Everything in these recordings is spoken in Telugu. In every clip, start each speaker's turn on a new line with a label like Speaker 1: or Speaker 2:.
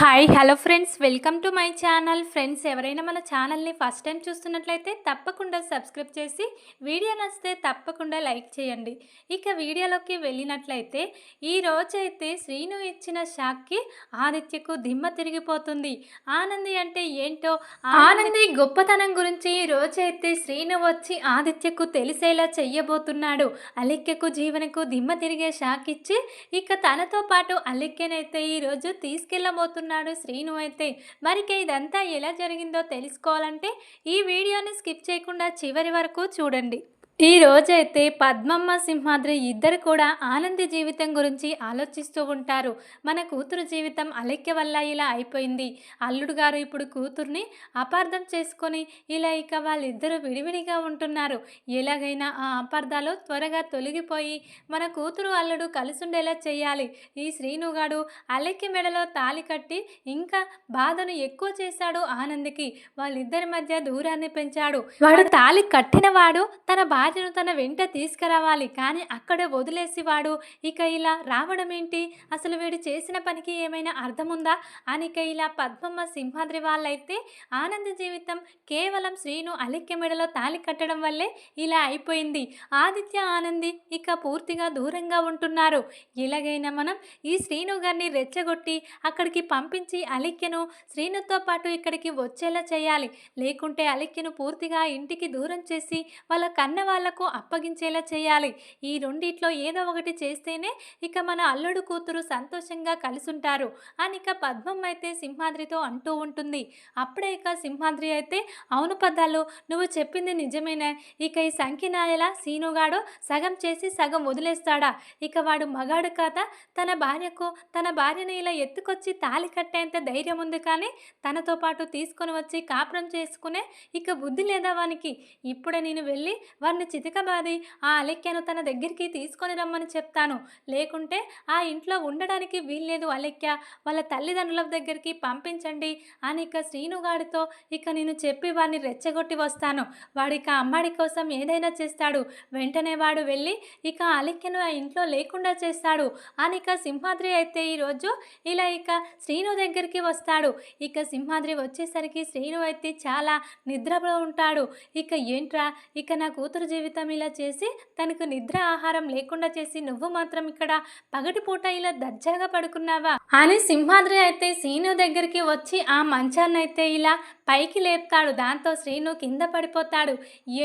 Speaker 1: Hi hello friends, welcome to my channel. Friends, ఎవరైనా మన ఛానల్ని ఫస్ట్ టైం చూస్తున్నట్లయితే తప్పకుండా సబ్స్క్రైబ్ చేసి వీడియో నచ్చితే తప్పకుండా లైక్ చేయండి. ఇక వీడియోలోకి వెళ్ళినట్లయితే ఈ రోజైతే శ్రీను ఇచ్చిన షాక్కి ఆదిత్యకు దిమ్మ తిరిగిపోతుంది. ఆనంది అంటే ఏంటో, ఆనంది గొప్పతనం గురించి ఈ రోజైతే శ్రీను వచ్చి ఆదిత్యకు తెలిసేలా చెయ్యబోతున్నాడు. అలిక్యకు జీవనకు దిమ్మ తిరిగే షాక్ ఇచ్చి ఇక తనతో పాటు అలిక్యనైతే ఈరోజు తీసుకెళ్ళబోతున్నాడు శ్రీను అయితే. మరిక ఇదంతా ఎలా జరిగిందో తెలుసుకోవాలంటే ఈ వీడియోని స్కిప్ చేయకుండా చివరి వరకు చూడండి. ఈ రోజైతే పద్మమ్మ, సింహాద్రి ఇద్దరు కూడా ఆనంది జీవితం గురించి ఆలోచిస్తూ ఉంటారు. మన కూతురు జీవితం అలెక్య వల్ల ఇలా అయిపోయింది. అల్లుడు గారు ఇప్పుడు కూతుర్ని అపార్థం చేసుకొని ఇలా ఇక వాళ్ళిద్దరూ విడివిడిగా ఉంటున్నారు. ఎలాగైనా ఆ అపార్థాలు త్వరగా తొలగిపోయి మన కూతురు అల్లుడు కలిసుండేలా చేయాలి. ఈ శ్రీనుగాడు అలెక్య మెడలో తాళి కట్టి ఇంకా బాధను ఎక్కువ చేశాడు ఆనందికి. వాళ్ళిద్దరి మధ్య దూరాన్ని పెంచాడు. వాడు తాళి కట్టినవాడు తన భార్యను తన వెంట తీసుకురావాలి, కానీ అక్కడే వదిలేసి వాడు ఇక ఇలా రావడం ఏంటి? అసలు వీడు చేసిన పనికి ఏమైనా అర్థం ఉందా అని ఇక ఇలా పద్మమ్మ, సింహాద్రి వాళ్ళైతే ఆనంది జీవితం కేవలం శ్రీను అలిక్య మెడలో తాళి కట్టడం వల్లే ఇలా అయిపోయింది. ఆదిత్య, ఆనంది ఇక పూర్తిగా దూరంగా ఉంటున్నారు. ఎలాగైనా మనం ఈ శ్రీను గారిని రెచ్చగొట్టి అక్కడికి పంపించి అలిక్యను శ్రీనుతో పాటు ఇక్కడికి వచ్చేలా చేయాలి. లేకుంటే అలిక్యను పూర్తిగా ఇంటికి దూరం చేసి వాళ్ళ కన్న వాళ్లకు అప్పగించేలా చేయాలి. ఈ రెండిట్లో ఏదో ఒకటి చేస్తేనే ఇక మన అల్లుడు కూతురు సంతోషంగా కలిసుంటారు అని ఇక పద్మమ్మ అయితే సింహాద్రితో అంటూ ఉంటుంది. అప్పుడే ఇక సింహాద్రి అయితే, అవును పద్దాలు, నువ్వు చెప్పింది నిజమేనా? ఇక ఈ సంకినాయల సీనుగాడు సగం చేసి సగం వదిలేస్తాడా? ఇక వాడు మగాడు కాదా? తన భార్యని ఇలా ఎత్తుకొచ్చి తాళి కట్టేంత ధైర్యం ఉంది, కానీ తనతో పాటు తీసుకొని వచ్చి కాపురం చేసుకునే ఇక బుద్ధి లేదా వానికి? ఇప్పుడే నేను వెళ్ళి వారిని చితకబాది ఆ అలెక్యను తన దగ్గరికి తీసుకొని రమ్మని చెప్తాను. లేకుంటే ఆ ఇంట్లో ఉండడానికి వీల్లేదు. అలెక్య వాళ్ళ తల్లిదండ్రుల దగ్గరికి పంపించండి అని ఇక శ్రీనుగాడితో ఇక నేను చెప్పి వాడిని రెచ్చగొట్టి వస్తాను. వాడు ఇక అమ్మాడి కోసం ఏదైనా చేస్తాడు. వెంటనే వాడు వెళ్ళి ఇక అలెక్యను ఆ ఇంట్లో లేకుండా చేస్తాడు అని ఇక సింహాద్రి అయితే ఈరోజు ఇలా ఇక శ్రీను దగ్గరికి వస్తాడు. ఇక సింహాద్రి వచ్చేసరికి శ్రీను అయితే చాలా నిద్రలో ఉంటాడు. ఇక ఏంట్రా, ఇక నా కూతురు జీవితం ఇలా చేసి తనకు నిద్ర ఆహారం లేకుండా చేసి నువ్వు మాత్రం ఇక్కడ పగటిపూట ఇలా దర్జాగా పడుకున్నావా అని సింహాద్రి అయితే శ్రీను దగ్గరికి వచ్చి ఆ మంచాన్ని అయితే ఇలా పైకి లేపుతాడు. దాంతో శ్రీను కింద పడిపోతాడు.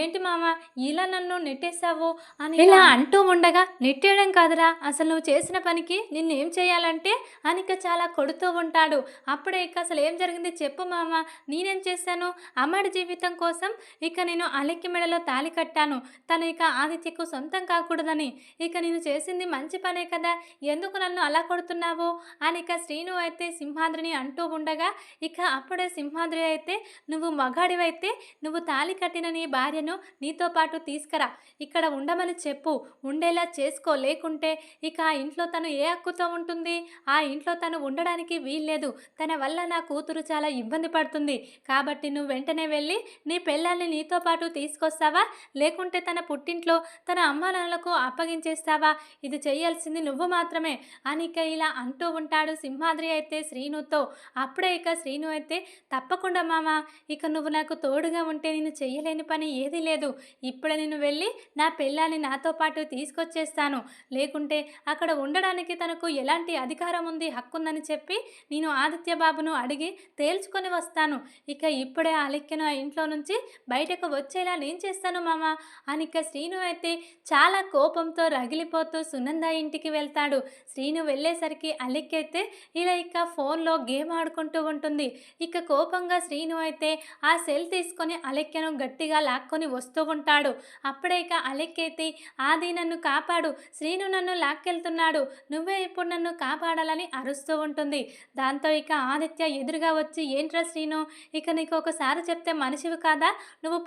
Speaker 1: ఏంటి మామ, ఇలా నన్ను నెట్టేశావు అని ఇలా అంటూ ఉండగా, నెట్టేయడం కాదురా, అసలు నువ్వు చేసిన పనికి నిన్ను ఏం చేయాలంటే అని ఇక చాలా కొడుతూ ఉంటాడు. అప్పుడే ఇక అసలు ఏం జరిగింది చెప్పు మామ, నేనేం చేశాను? అమ్మడి జీవితం కోసం ఇక నేను అలెక్కి మెడలో తాళి కట్టాను. తను ఇక ఆదిత్యకు సొంతం కాకూడదని. ఇక నేను చేసింది మంచి పనే కదా, ఎందుకు నన్ను అలా కొడుతున్నావు అని ఇక శ్రీను అయితే సింహాద్రిని అంటూ ఉండగా, ఇక అప్పుడే సింహాద్రి అయితే, నువ్వు మగాడివైతే నువ్వు తాళి కట్టిన నీ భార్యను నీతో పాటు తీసుకురా, ఇక్కడ ఉండమని చెప్పు, ఉండేలా చేసుకో. లేకుంటే ఇక ఆ ఇంట్లో తను ఏ హక్కుతో ఉంటుంది? ఆ ఇంట్లో తను ఉండడానికి వీల్లేదు. తన వల్ల నా కూతురు చాలా ఇబ్బంది పడుతుంది. కాబట్టి నువ్వు వెంటనే వెళ్ళి నీ పెళ్ళాన్ని నీతో పాటు తీసుకొస్తావా? లేకుంటే తన పుట్టింట్లో తన అమ్మా నాన్నలకు అప్పగించేస్తావా? ఇది చేయాల్సింది నువ్వు మాత్రమే అని ఇక ఇలా అంటూ ఉంటాడు సింహాద్రి అయితే శ్రీనుతో. అప్పుడే ఇక శ్రీను అయితే, తప్పకుండా మామ, ఇక నువ్వు నాకు తోడుగా ఉంటే నేను చెయ్యలేని పని ఏదీ లేదు. ఇప్పుడే నేను వెళ్ళి నా పెళ్ళాన్ని నాతో పాటు తీసుకొచ్చేస్తాను. లేకుంటే అక్కడ ఉండడానికి తనకు ఎలాంటి అధికారం ఉంది, హక్కుందని చెప్పి నేను ఆదిత్య బాబును అడిగి తేల్చుకొని వస్తాను. ఇక ఇప్పుడే అలెక్యను ఆ ఇంట్లో నుంచి బయటకు వచ్చేలా నేను చేస్తాను మామ అని ఇక శ్రీను అయితే చాలా కోపంతో రగిలిపోతూ సునంద ఇంటికి వెళ్తాడు. శ్రీను వెళ్ళేసరికి అలెక్య అయితే ఇలా ఇక ఫోన్లో గేమ్ ఆడుకుంటూ ఉంటుంది. ఇక కోపంగా శ్రీను అయితే ఆ సెల్ తీసుకొని అలెక్యను గట్టిగా లాక్కొని వస్తూ ఉంటాడు. అప్పుడే ఇక అలెక్య అయితే, ఆది నన్ను కాపాడు, శ్రీను నన్ను లాక్కెళ్తున్నాడు, నువ్వే ఇప్పుడు నన్ను కాపాడాలని అరుస్తూ ఉంటుంది. దాంతో ఇక ఆదిత్య ఎదురుగా వచ్చి, ఏంట్రా శ్రీను, ఇక నీకు ఒకసారి చెప్తే మనిషివి కాదా? నువ్వు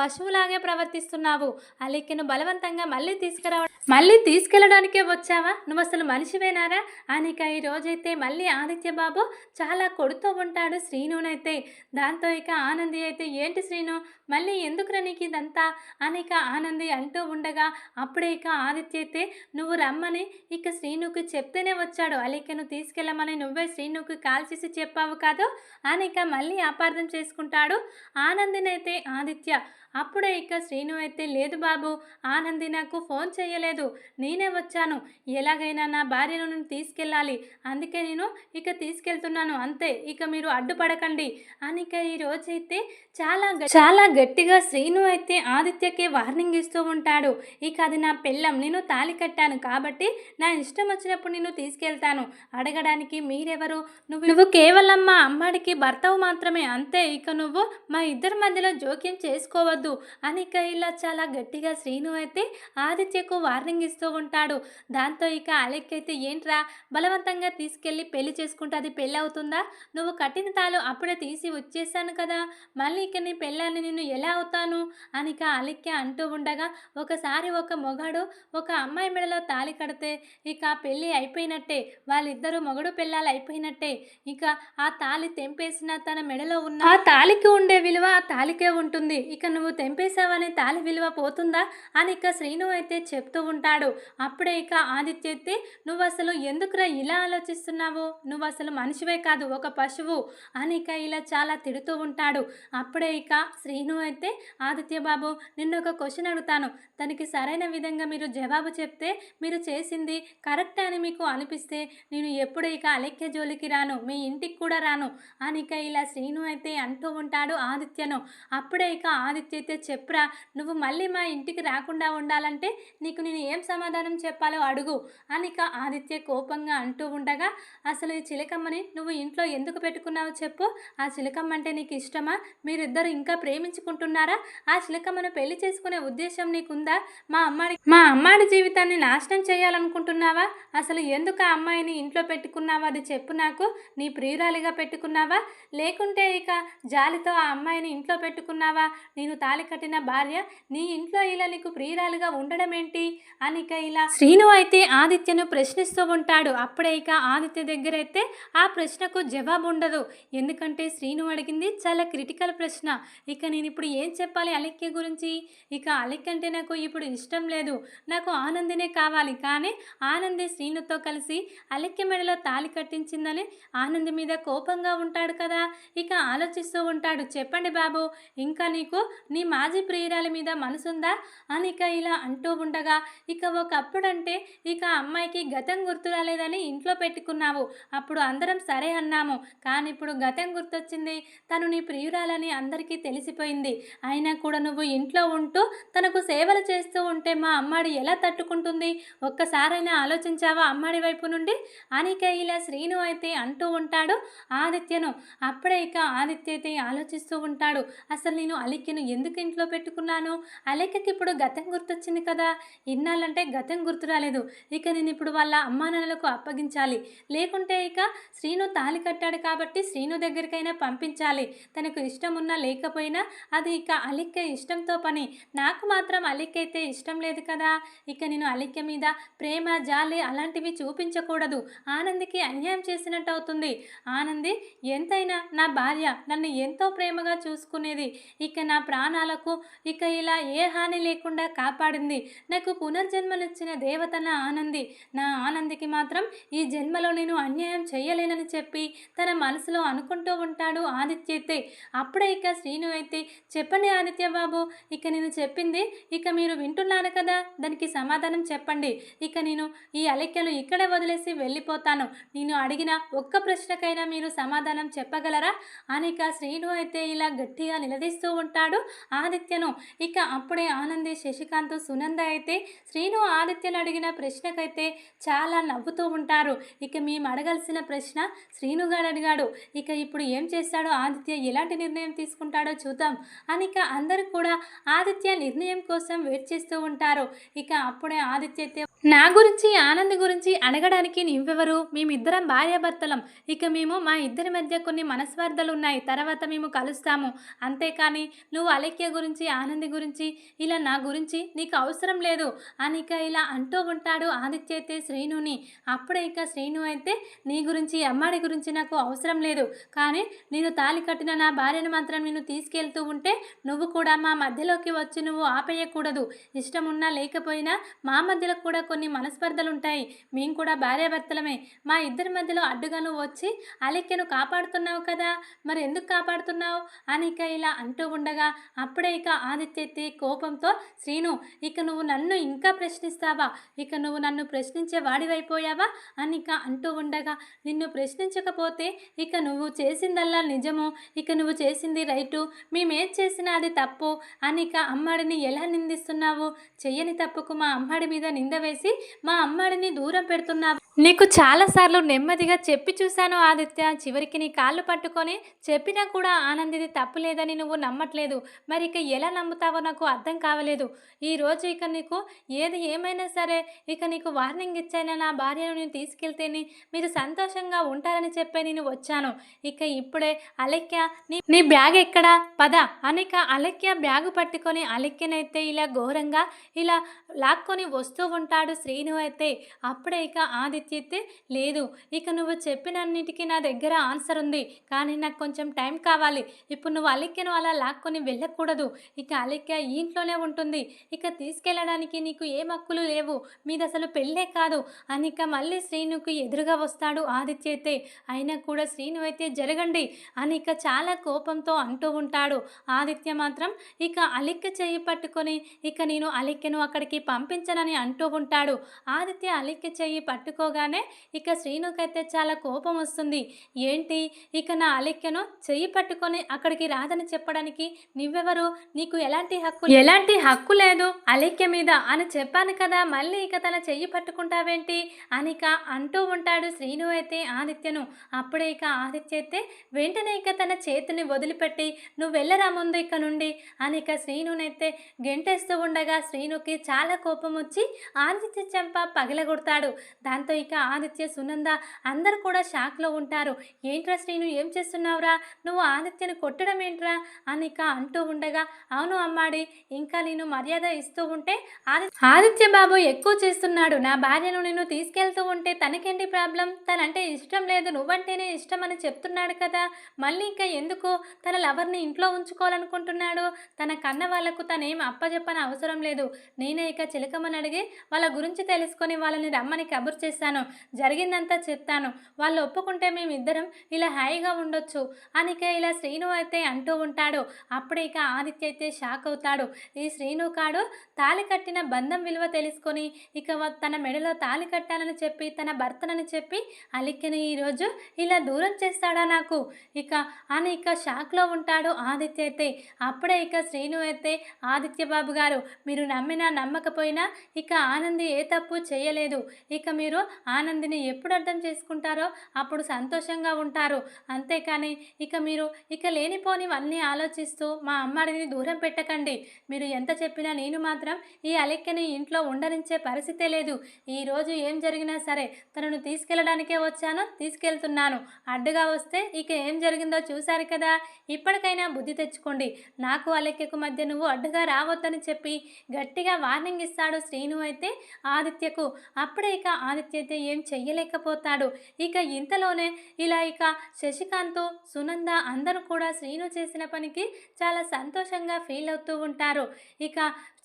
Speaker 1: పశువులాగే ప్రవర్తిస్తున్నావు. అలెక్యను బలవంతంగా మళ్ళీ తీసుకురావడం మళ్ళీ తీసుకెళ్ళడానికే వచ్చావా? నువ్వసలు మనిషివేనారా? అనిక ఈ రోజైతే మళ్ళీ ఆదిత్య బాబు చాలా కొడుతూ ఉంటాడు శ్రీనునైతే. దాంతో ఇక ఆనంది అయితే, "ఏంటి శ్రీను, మళ్ళీ ఎందుకురా నీకు ఇదంతా?" అనిక ఆనంది అంటూ ఉండగా అప్పుడే ఇక ఆదిత్య అయితే, "నువ్వు రమ్మని ఇక శ్రీనుకి చెప్తేనే వచ్చాడు. అలీకను తీసుకెళ్ళమని నువ్వే శ్రీనుకి కాల్ చేసి చెప్పావు కాదు" అనిక మళ్ళీ అపార్థం చేసుకుంటాడు ఆనందినైతే ఆదిత్య. అప్పుడే ఇక శ్రీను అయితే, "లేదు బాబు, ఆనంది నాకు ఫోన్ చేయలేదు. నేనే వచ్చాను. ఎలాగైనా నా భార్యను నేను తీసుకెళ్ళాలి. అందుకే నేను ఇక తీసుకెళ్తున్నాను అంతే. ఇక మీరు అడ్డుపడకండి" అని ఇక ఈ రోజైతే చాలా గట్టిగా శ్రీను అయితే ఆదిత్యకి వార్నింగ్ ఇస్తూ ఉంటాడు. ఇక అది నా పెళ్ళం, నేను తాళి కట్టాను కాబట్టి నా ఇష్టం వచ్చినప్పుడు నేను తీసుకెళ్తాను. అడగడానికి మీరెవరు? నువ్వు కేవలం మా అమ్మాడికి భర్తవు మాత్రమే, అంతే. ఇక నువ్వు మా ఇద్దరి మధ్యలో జోక్యం చేసుకోవద్దు అని ఇక ఇలా చాలా గట్టిగా శ్రీను అయితే ఆదిత్యకు వార్నింగ్ ఇస్తూ ఉంటాడు. దాంతో ఇక అలెక్ అయితే, "ఏంట్రా, బలవంతంగా తీసుకెళ్ళి పెళ్లి చేసుకుంటే అది పెళ్ళి అవుతుందా? నువ్వు కట్టిన తాళు అప్పుడే తీసి వచ్చేసాను కదా, మళ్ళీ ఇక నీ పెళ్ళాన్ని నేను ఎలా అవుతాను" అని ఇక అలెక్కే అంటూ ఉండగా, ఒకసారి ఒక మొగాడు ఒక అమ్మాయి మెడలో తాళి కడితే ఇక పెళ్ళి అయిపోయినట్టే. వాళ్ళిద్దరూ మొగుడు పెళ్ళాలు అయిపోయినట్టే. ఇక ఆ తాళి తెంపేసిన తన మెడలో ఉన్న ఆ తాళికి ఉండే విలువ ఆ తాళికే ఉంటుంది. ఇక నువ్వు తెంపేశావనే తాళి విలువ పోతుందా అని ఇక శ్రీను అయితే చెప్తూ ఉంటాడు. అప్పుడే ఇక ఆదిత్య అయితే, "నువ్వు అసలు ఎందుకురా ఇలా ఆలోచిస్తున్నావు? నువ్వు అసలు మనిషివే కాదు, ఒక పశువు" అని ఇక ఇలా చాలా తిడుతూ ఉంటాడు. అప్పుడే ఇక శ్రీను అయితే, "ఆదిత్య బాబు, నిన్ను ఒక క్వశ్చన్ అడుగుతాను. దానికి సరైన విధంగా మీరు జవాబు చెప్తే, మీరు చేసింది కరెక్టే అని మీకు అనిపిస్తే, నేను ఎప్పుడు ఇక అలెక్య జోలికి రాను, మీ ఇంటికి కూడా రాను" అని ఇక ఇలా శ్రీను అయితే అంటూ ఉంటాడు ఆదిత్యను. అప్పుడే ఇక ఆదిత్య అయితే, "చెప్పురా, నువ్వు మళ్ళీ మా ఇంటికి రాకుండా ఉండాలంటే నీకు నేను ఏం సమాధానం చెప్పాలో అడుగు" అని ఇక ఆదిత్య కోపంగా అంటూ ఉండగా, "అసలు ఈ చిలకమ్మని నువ్వు ఇంట్లో ఎందుకు పెట్టుకున్నావు చెప్పు? ఆ చిలకమ్మ అంటే నీకు ఇష్టమా? మీరిద్దరు ఇంకా ప్రేమించుకుంటున్నారా? ఆ చిలకమ్మను పెళ్లి చేసుకునే ఉద్దేశం నీకుందా? మా అమ్మాడి జీవితాన్ని నాశనం చేయాలనుకుంటున్నావా? అసలు ఎందుకు ఆ అమ్మాయిని ఇంట్లో పెట్టుకున్నావా, అది చెప్పు నాకు. నీ ప్రియురాలిగా పెట్టుకున్నావా, లేకుంటే ఇక జాలితో ఆ అమ్మాయిని ఇంట్లో పెట్టుకున్నావా? నేను తాళి కట్టిన భార్య నీ ఇంట్లో ఇలా నీకు ప్రియురాలుగా ఉండడం ఏంటి" అని ఇక ఇలా శ్రీను అయితే ఆదిత్యను ప్రశ్నిస్తూ ఉంటాడు. అప్పుడే ఇక ఆదిత్య దగ్గర అయితే ఆ ప్రశ్నకు జవాబు ఉండదు. ఎందుకంటే శ్రీను అడిగింది చాలా క్రిటికల్ ప్రశ్న. ఇక నేను ఇప్పుడు ఏం చెప్పాలి అలెక్య గురించి? ఇక అలెక్ అంటే నాకు ఇప్పుడు ఇష్టం లేదు. నాకు ఆనందినే కావాలి. కానీ ఆనంది శ్రీనుతో కలిసి అలెక్య మెడలో తాళి కట్టించిందని ఆనంది మీద కోపంగా ఉంటాడు కదా. ఇక ఆలోచిస్తూ ఉంటాడు. "చెప్పండి బాబు, ఇంకా నీకు నీ మాజీ ప్రియురాలి మీద మనసుందా" అని ఇక ఇలా అంటూ ఉండగా, "ఇక ఒకప్పుడంటే ఇక అమ్మాయికి గతం గుర్తు రాలేదని ఇంట్లో పెట్టుకున్నావు. అప్పుడు అందరం సరే అన్నాము. కానీ ఇప్పుడు గతం గుర్తొచ్చింది. తను నీ ప్రియురాలని అందరికీ తెలిసిపోయింది. అయినా కూడా నువ్వు ఇంట్లో ఉంటూ తనకు సేవలు చేస్తూ ఉంటే మా అమ్మాడి ఎలా తట్టుకుంటుంది? ఒక్కసారైనా ఆలోచించావా అమ్మాడి వైపు నుండి" అని ఇక ఇలా శ్రీను అయితే అంటూ ఉంటాడు ఆదిత్యను. అప్పుడే ఇక ఆదిత్య అయితే ఆలోచిస్తూ ఉంటాడు. అసలు నేను అలీక్యను ఎందుకు ఇంట్లో పెట్టుకున్నాను? అలీక్యకి ఇప్పుడు గతం గుర్తొచ్చింది కదా. ఇన్నాళ్ళంటే గతం గుర్తు రాలేదు. ఇక నేను ఇప్పుడు వాళ్ళ అమ్మానాన్నలకు అప్పగించాలి. లేకుంటే ఇక శ్రీను తాళి కట్టాడు కాబట్టి శ్రీను దగ్గరికైనా పంపించాలి. తనకు ఇష్టం ఉన్నా లేకపోయినా అది ఇక అలీక్య ఇష్టంతో పని. నాకు మాత్రం అలీక్య అయితే ఇష్టం లేదు కదా. ఇక నేను అలీక్య మీద ప్రేమ, జాలి అలాంటివి చూపించకూడదు. ఆనందికి అన్యాయం చేసినట్టు అవుతుంది. ఆనంది ఎంతైనా నా భార్య, నన్ను ఎంతో ప్రేమగా చూసుకునేది. ఇక నా ప్రాణాలకు ఇక ఇలా ఏ హాని లేకుండా కాపాడింది. నాకు పునర్జన్మనిచ్చిన దేవత నా ఆనంది. నా ఆనందికి మాత్రం ఈ జన్మలో నేను అన్యాయం చేయలేనని చెప్పి తన మనసులో అనుకుంటూ ఉంటాడు ఆదిత్య అయితే. అప్పుడే ఇక శ్రీను అయితే, "చెప్పండి ఆదిత్య బాబు, ఇక నేను చెప్పింది ఇక మీరు వింటున్నారు కదా, దానికి సమాధానం చెప్పండి. ఇక నేను ఈ అలెక్యను ఇక్కడే వదిలేసి వెళ్ళిపోతాను. నేను అడిగిన ఒక్క ప్రశ్నకైనా మీరు సమాధానం చెప్పగలరా" అని ఇక శ్రీను అయితే ఇలా గట్టిగా నిలదీస్తూ ఉంటాడు ఆదిత్యను. ఇక అప్పుడే ఆనంది, శశికాంత్, సునంద అయితే శ్రీను ఆదిత్యను అడిగిన ప్రశ్నకైతే చాలా నవ్వుతూ ఉంటారు. ఇక మేము అడగాల్సిన ప్రశ్న శ్రీనుగాడు అడిగాడు. ఇక ఇప్పుడు ఏం చేస్తాడో ఆదిత్య, ఎలాంటి నిర్ణయం తీసుకుంటాడో చూద్దాం అని ఇక అందరూ కూడా ఆదిత్య నిర్ణయం కోసం వెయిట్ చేస్తూ ఉంటారు. ఇక అప్పుడే ఆదిత్య అయితే, నా గురించి, ఆనంద్ గురించి అడగడానికి నువ్వెవరు? మేమిద్దరం భార్యాభర్తలం. ఇక మేము మా ఇద్దరి మధ్య కొన్ని మనస్పర్ధలున్నాయి. తర్వాత మేము కలుస్తాము. అంతేకానీ నువ్వు అలేఖ్య గురించి, ఆనంద్ గురించి, ఇలా నా గురించి నీకు అవసరం లేదు అని ఇక ఇలా అంటూ ఉంటాడు ఆదిత్య అయితే శ్రీనుని. అప్పుడే ఇక శ్రీను అయితే నీ గురించి, అమ్మాడి గురించి నాకు అవసరం లేదు. కానీ నేను తాళి కట్టిన నా భార్యను మాత్రం నేను తీసుకెళ్తూ ఉంటే నువ్వు కూడా మా మధ్యలోకి వచ్చి నువ్వు ఆపేయకూడదు. ఇష్టం ఉన్నా లేకపోయినా మా మధ్యలో కూడా కొన్ని మనస్పర్ధలుంటాయి. మేము కూడా భార్యాభర్తలమే. మా ఇద్దరి మధ్యలో అడ్డుగా నువ్వు వచ్చి అలెక్యను కాపాడుతున్నావు కదా! మరి ఎందుకు కాపాడుతున్నావు? అని ఇక ఇలా అంటూ ఉండగా అప్పుడే ఇక ఆదిత్య ఎత్తి కోపంతో శ్రీను, ఇక నువ్వు నన్ను ఇంకా ప్రశ్నిస్తావా? ఇక నువ్వు నన్ను ప్రశ్నించే వాడివైపోయావా? అని ఇక అంటూ ఉండగా నిన్ను ప్రశ్నించకపోతే ఇక నువ్వు చేసిందల్లా నిజము. ఇక నువ్వు చేసింది రైటు. మేమేది చేసినా అది తప్పు అని ఇక అమ్మాడిని ఎలా నిందిస్తున్నావు? చెయ్యని తప్పుకు మా అమ్మాడి మీద నింద వేసి మా అమ్మాడిని దూరం పెడుతున్నావు. నీకు చాలాసార్లు నెమ్మదిగా చెప్పి చూశాను ఆదిత్య. చివరికి నీ కాళ్ళు పట్టుకొని చెప్పినా కూడా ఆనందిది తప్పు లేదని నువ్వు నమ్మట్లేదు. మరి ఇక ఎలా నమ్ముతావో నాకు అర్థం కావలేదు. ఈరోజు ఇక నీకు ఏది ఏమైనా సరే ఇక నీకు వార్నింగ్ ఇచ్చాను. నా భార్యను నేను తీసుకెళ్తేనే మీరు సంతోషంగా ఉంటారని చెప్పే నేను వచ్చాను. ఇక ఇప్పుడే అలెక్య నీ నీ బ్యాగ్ ఎక్కడా? పద అనిక అలెక్య బ్యాగు పట్టుకొని అలెక్యనైతే ఇలా ఘోరంగా ఇలా లాక్కొని వస్తూ ఉంటాడు శ్రీను అయితే. అప్పుడే ఇక ఆదిత్య అయితే లేదు, ఇక నువ్వు చెప్పినన్నిటికీ నా దగ్గర ఆన్సర్ ఉంది. కానీ నాకు కొంచెం టైం కావాలి. ఇప్పుడు నువ్వు అలెక్యను అలా లాక్కొని వెళ్ళకూడదు. ఇక అలెక్య ఈ ఇంట్లోనే ఉంటుంది. ఇక తీసుకెళ్ళడానికి నీకు ఏం హక్కులు లేవు. మీది అసలు పెళ్ళే కాదు అని ఇక మళ్ళీ శ్రీనుకి ఎదురుగా వస్తాడు ఆదిత్య అయితే. అయినా కూడా శ్రీను అయితే జరగండి అని ఇక చాలా కోపంతో అంటూ ఉంటాడు. ఆదిత్య మాత్రం ఇక అలెక్య చెయ్యి పట్టుకొని ఇక నేను అలెక్యను అక్కడికి పంపించనని అంటూ ఉంటాడు. ఆదిత్య అలెక్య చెయ్యి పట్టుకోగానే ఇక శ్రీనుకైతే చాలా కోపం వస్తుంది. ఏంటి ఇక నా అలెక్యను చెయ్యి పట్టుకొని అక్కడికి రాదని చెప్పడానికి నువ్వెవరు? నీకు ఎలాంటి హక్కు లేదు అలెక్య మీద అని చెప్పాను కదా, మళ్ళీ ఇక తన చెయ్యి పట్టుకుంటావేంటి అని ఇక అంటూ ఉంటాడు శ్రీను అయితే ఆదిత్యను. అప్పుడే ఇక ఆదిత్య అయితే వెంటనే ఇక తన చేతిని వదిలిపెట్టి నువ్వు వెళ్ళరా ముందు ఇక నుండి అని ఇక శ్రీనునైతే గెంటేస్తూ ఉండగా శ్రీనుకి చాలా కోపం వచ్చి ఆదిత్య చెంప పగలగొడతాడు. దాంతో ఇక ఆదిత్య, సునంద అందరూ కూడా షాక్లో ఉంటారు. ఏంట్రా శ్రీను, ఏం చేస్తున్నావురా? నువ్వు ఆదిత్యను కొట్టడం ఏంట్రా అని ఇక అంటూ ఉండగా అవును అమ్మాడి, ఇంకా నేను మర్యాద ఇస్తూ ఉంటే ఆదిత్య బాబు ఎక్కువ చేస్తున్నాడు. నా భార్యను నేను తీసుకెళ్తూ ఉంటే తనకేంటి ప్రాబ్లం? తనంటే ఇష్టం లేదు, నువ్వంటేనే ఇష్టం అని చెప్తున్నాడు కదా. మళ్ళీ ఇంకా ఎందుకు తన లవర్ని ఇంట్లో ఉంచుకోవాలనుకుంటున్నాడు? తన కన్న వాళ్లకు తనేం అప్పచెప్పని అవసరం లేదు. నేనే ఇక చిలకమ్మని అడిగి వాళ్ళ గురించి తెలుసుకొని వాళ్ళని రమ్మని కబురు చేశాను. జరిగిందంతా చెప్తాను. వాళ్ళు ఒప్పుకుంటే మేమిద్దరం ఇలా హాయిగా ఉండొచ్చు అని ఇక ఇలా శ్రీను అయితే అంటూ ఉంటాడు. అప్పుడే ఇక ఆదిత్య అయితే షాక్ అవుతాడు. ఈ శ్రీను కాడు తాళి కట్టిన బంధం విలువ తెలుసుకొని ఇక తన మెడలో తాళి కట్టాలని చెప్పి తన భర్తనని చెప్పి అలెక్యను ఈరోజు ఇలా దూరం చేస్తాడా నాకు ఇక అని ఇక షాక్లో ఉంటాడు ఆదిత్య అయితే. అప్పుడే ఇక శ్రీను అయితే ఆదిత్య బాబు గారు, మీరు నమ్మినా నమ్మకపోయినా ఇక ఆనంది ఏ తప్పు చేయలేదు. ఇక మీరు ఆనందిని ఎప్పుడు అర్థం చేసుకుంటారో అప్పుడు సంతోషంగా ఉంటారు. అంతేకాని ఇక మీరు ఇక లేనిపోనివన్నీ ఆలోచిస్తూ మా అమ్మాడిని దూరం పెట్టకండి. మీరు ఎంత చెప్పినా నేను మాత్రం ఈ అలెక్యని ఇంట్లో ఉండనించే పరిస్థితే లేదు. ఈరోజు ఏం జరిగినా సరే తనను తీసుకెళ్ళడానికే వచ్చాను, తీసుకెళ్తున్నాను. అడ్డుగా వస్తే ఇక ఏం జరిగిందో చూశారు కదా. ఇప్పటికైనా బుద్ధి తెచ్చుకోండి. నాకు అలెక్యకు మధ్య నువ్వు అడ్డుగా రావద్దని చెప్పి గట్టిగా వార్నింగ్ ఇస్తాడు శ్రీను అయితే ఆదిత్యకు. అప్పుడే ఇక ఆదిత్య అయితే ఏం చెయ్యలేకపోతాడు. ఇక ఇంతలోనే ఇలా ఇక శశికాంత్, సునంద అందరూ కూడా శ్రీను చేసిన పనికి చాలా సంతోషంగా ఫీల్ అవుతూ ఉంటారు. ఇక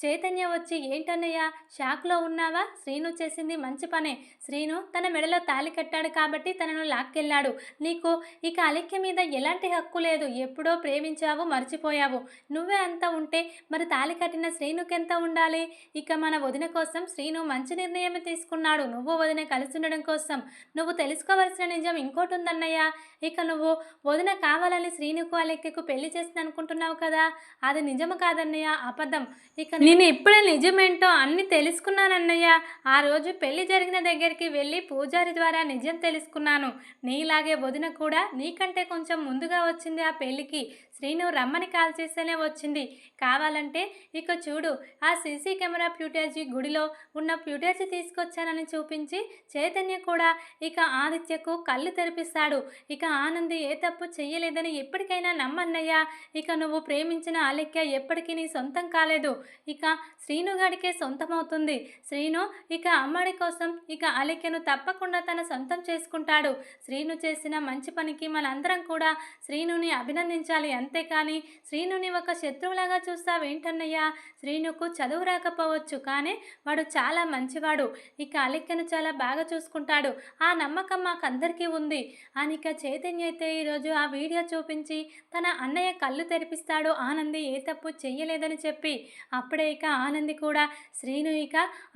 Speaker 1: చైతన్య వచ్చి ఏంటన్నయ్య షాక్లో ఉన్నావా? శ్రీను చేసింది మంచి పనే. శ్రీను తన మెడలో తాళి కట్టాడు కాబట్టి తనను లాక్కెళ్ళాడు. నీకు ఇక అలెక్య మీద ఎలాంటి హక్కు లేదు. ఎప్పుడో ప్రేమించావు, మర్చిపోయావు. నువ్వే అంత ఉంటే మరి తాళి కట్టిన శ్రీనుకెంత ఉండాలి? ఇక మన వదిన కోసం శ్రీను మంచి నిర్ణయం తీసుకున్నాడు. నువ్వు వదిన కలిసి ఉండడం కోసం. నువ్వు తెలుసుకోవాల్సిన నిజం ఇంకోటి ఉందన్నయ్య. ఇక నువ్వు వదిన కావాలని శ్రీనుకు అలెక్యకు పెళ్లి చేసింది అనుకుంటున్నావు కదా, అది నిజము కాదన్నయ్య, అబద్ధం. ఇక నేను ఇప్పుడే నిజమేంటో అన్నీ తెలుసుకున్నానన్నయ్య. ఆ రోజు పెళ్లి జరిగిన దగ్గరికి వెళ్ళి పూజారి ద్వారా నిజం తెలుసుకున్నాను. నీలాగే వదిన కూడా నీకంటే కొంచెం ముందుగా వచ్చింది ఆ పెళ్ళికి. శ్రీను రమ్మని కాల్ చేస్తేనే వచ్చింది. కావాలంటే ఇక చూడు, ఆ సీసీ కెమెరా ఫ్యూటేజీ గుడిలో ఉన్న ఫ్యూటేజీ తీసుకొచ్చానని చూపించి చైతన్య కూడా ఇక ఆదిత్యకు కళ్ళు తెరిపిస్తాడు. ఇక ఆనంది ఏ తప్పు చెయ్యలేదని ఎప్పటికైనా నమ్మన్నయ్య. ఇక నువ్వు ప్రేమించిన అలెక్య ఎప్పటికీ నీ సొంతం కాలేదు. ఇక శ్రీనుగాడికే సొంతమవుతుంది. శ్రీను ఇక అమ్మడి కోసం ఇక అలెక్యను తప్పకుండా తన సొంతం చేసుకుంటాడు. శ్రీను చేసిన మంచి పనికి మనందరం కూడా శ్రీనుని అభినందించాలి. అంతేకాని శ్రీనుని ఒక శత్రువులాగా చూస్తావేంటన్నయ్యా? శ్రీనుకు చదువు రాకపోవచ్చు, కానీ వాడు చాలా మంచివాడు. ఇక అలెక్యను చాలా బాగా చూసుకుంటాడు. ఆ నమ్మకం మాకందరికీ ఉంది అని ఇక చైతన్య అయితే ఈరోజు ఆ వీడియో చూపించి తన అన్నయ్య కళ్ళు తెరిపిస్తాడు. ఆనంది ఏ తప్పు చెయ్యలేదని చెప్పి అప్పుడే ఇక ఆనంది కూడా శ్రీను ఇక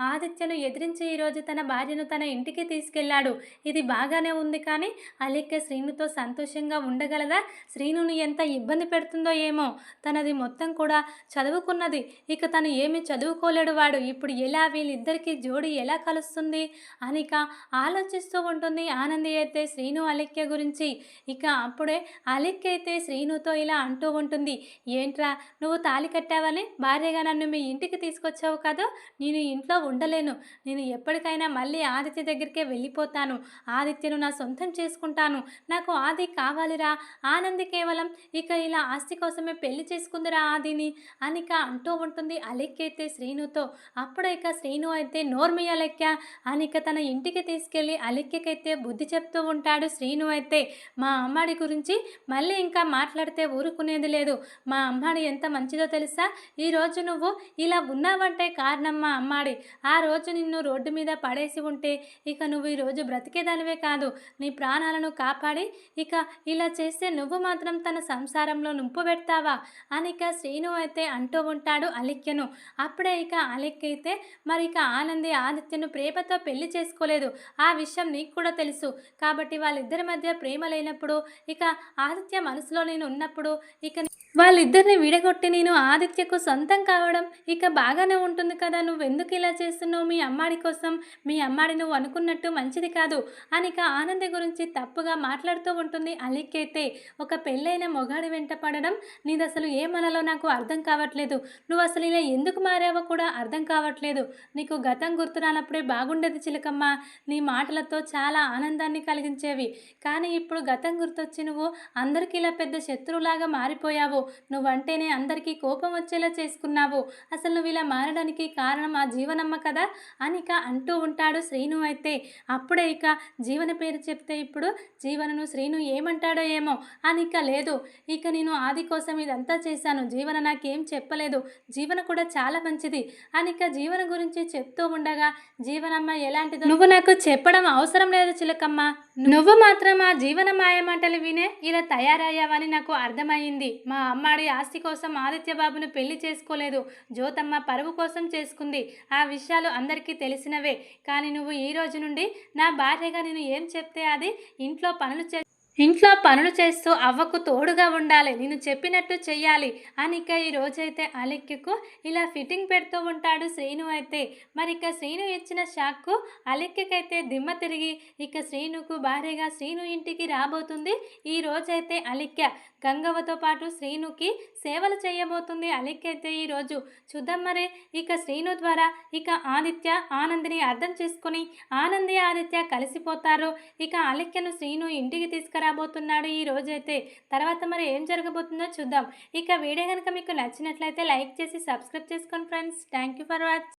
Speaker 1: ఆదిత్యను ఎదిరించి ఈరోజు తన భార్యను తన ఇంటికి తీసుకెళ్లాడు. ఇది బాగానే ఉంది, కానీ అలెక్య శ్రీనుతో సంతోషంగా ఉండగలదా? శ్రీనుని ఎంత ఇబ్బంది పెడుతుందో ఏమో. తనది మొత్తం కూడా చదువుకున్నది, ఇక తను ఏమి చదువుకోలేడు. వాడు ఇప్పుడు ఎలా వీళ్ళిద్దరికీ జోడి ఎలా కలుస్తుంది అని ఇక ఆలోచిస్తూ ఉంటుంది ఆనంది అయితే శ్రీను అలెక్య గురించి. ఇక అప్పుడే అలెక్య అయితే శ్రీనుతో ఇలా అంటూ ఉంటుంది, ఏంట్రా నువ్వు తాళి కట్టావని భార్యగా నన్ను మీ ఇంటికి తీసుకొచ్చావు కదా, నేను ఇంట్లో ఉండలేను. నేను ఎప్పటికైనా మళ్ళీ ఆదిత్య దగ్గరికే వెళ్ళిపోతాను. ఆదిత్యను నా సొంతం చేసుకుంటాను. నాకు ఆది కావాలిరా. ఆనంది కేవలం ఇక ఇలా ఆస్తి కోసమే పెళ్లి చేసుకుందిరా ఆదిని అనిక అంటూ ఉంటుంది అలెక్య అయితే శ్రీనుతో. అప్పుడు ఇక శ్రీను అయితే నోర్మి అలెక్య అనిక తన ఇంటికి తీసుకెళ్ళి అలెక్యకైతే బుద్ధి చెప్తూ ఉంటాడు. శ్రీను అయితే మా అమ్మాడి గురించి మళ్ళీ ఇంకా మాట్లాడితే ఊరుకునేది లేదు. మా అమ్మాడి ఎంత మంచిదో తెలుసా? ఈరోజు నువ్వు ఇలా ఉన్నావంటే కారణం మా అమ్మాడి. ఆ రోజు నిన్ను రోడ్డు మీద పడేసి ఉంటే ఇక నువ్వు ఈరోజు బ్రతికేదానివే కాదు, నీ ప్రాణాలను కాపాడి ఇక ఇలా చేస్తే నువ్వు మాత్రం తన సంసారంలో నింపు పెడతావా అనిక శ్రీను అయితే అంటూ ఉంటాడు అలెక్యను. అప్పుడే ఇక అలెక్య అయితే మరి ఇక ఆనంది ఆదిత్యను ప్రేమతో పెళ్లి చేసుకోలేదు. ఆ విషయం నీకు కూడా తెలుసు. కాబట్టి వాళ్ళిద్దరి మధ్య ప్రేమ లేనప్పుడు ఇక ఆదిత్య మనసులో నేను ఉన్నప్పుడు ఇక వాళ్ళిద్దరిని విడగొట్టి నేను ఆదిత్యకు సొంతం కావడం ఇక బాగానే ఉంటుంది కదా. నువ్వెందుకు ఇలా చేస్తున్నావు? మీ అమ్మాడి కోసం, మీ అమ్మాడి నువ్వు అనుకున్నట్టు మంచిది కాదు అనిక ఆనంది గురించి తప్పుగా మాట్లాడుతూ ఉంటుంది అలెక్య అయితే. ఒక పెళ్ళైన మొగాడి వెంట పడడం నీది అసలు ఏమనాలో నాకు అర్థం కావట్లేదు. నువ్వు అసలు ఇలా ఎందుకు మారావో కూడా అర్థం కావట్లేదు. నీకు గతం గుర్తు రానప్పుడే బాగుండేది చిలకమ్మ. నీ మాటలతో చాలా ఆనందాన్ని కలిగించేవి, కానీ ఇప్పుడు గతం గుర్తొచ్చి నువ్వు అందరికీ ఇలా పెద్ద శత్రువులాగా మారిపోయావు. నువ్వంటేనే అందరికీ కోపం వచ్చేలా చేసుకున్నావు. అసలు నువ్వు ఇలా మారడానికి కారణం ఆ జీవనమ్మ కదా అనిక అంటూ ఉంటాడు శ్రీను అయితే. అప్పుడే ఇక జీవన పేరు చెప్తే ఇప్పుడు జీవనను శ్రీను ఏమంటాడో ఏమో. అనిక లేదు, ఇక నేను ఆది కోసం ఇదంతా చేశాను, జీవన నాకేం చెప్పలేదు, జీవన కూడా చాలా మంచిది అనిక జీవన గురించి చెప్తూ ఉండగా జీవనమ్మ ఎలాంటిదో నువ్వు నాకు చెప్పడం అవసరం లేదు చిలకమ్మ. నువ్వు మాత్రం ఆ జీవన మాయ మాటలు వినే ఇలా తయారయ్యావని నాకు అర్థమైంది. మా అమ్మాడి ఆస్తి కోసం ఆదిత్య బాబును పెళ్లి చేసుకోలేదు, జ్యోతమ్మ పరువు కోసం చేసుకుంది. ఆ విషయాలు అందరికీ తెలిసినవే. కానీ నువ్వు ఈ రోజు నుండి నా భార్యగా నేను ఏం చెప్తే అది ఇంట్లో పనులు చేస్తూ అవ్వకు తోడుగా ఉండాలి, నేను చెప్పినట్టు చెయ్యాలి అనిక ఈ రోజైతే అలెక్యకు ఇలా ఫిట్టింగ్ పెడుతూ ఉంటాడు శ్రీను అయితే. మరి ఇక శ్రీను ఇచ్చిన షాక్కు అలెక్యకైతే దిమ్మ తిరిగి ఇక శ్రీనుకు భార్యగా శ్రీను ఇంటికి రాబోతుంది ఈ రోజైతే అలెక్య. గంగవ్వతో పాటు శ్రీనుకి సేవలు చేయబోతుంది అలెక్య అయితే ఈరోజు. చూద్దాం మరి ఇక శ్రీను ద్వారా ఇక ఆదిత్య ఆనందిని అర్థం చేసుకుని ఆనంది ఆదిత్య కలిసిపోతారు. ఇక అలెక్యను శ్రీను ఇంటికి తీసుకురాబోతున్నాడు ఈ రోజైతే. తర్వాత మరి ఏం జరగబోతుందో చూద్దాం. ఇక వీడియో కనుక మీకు నచ్చినట్లయితే లైక్ చేసి సబ్స్క్రైబ్ చేసుకోండి friends. Thank you for watching.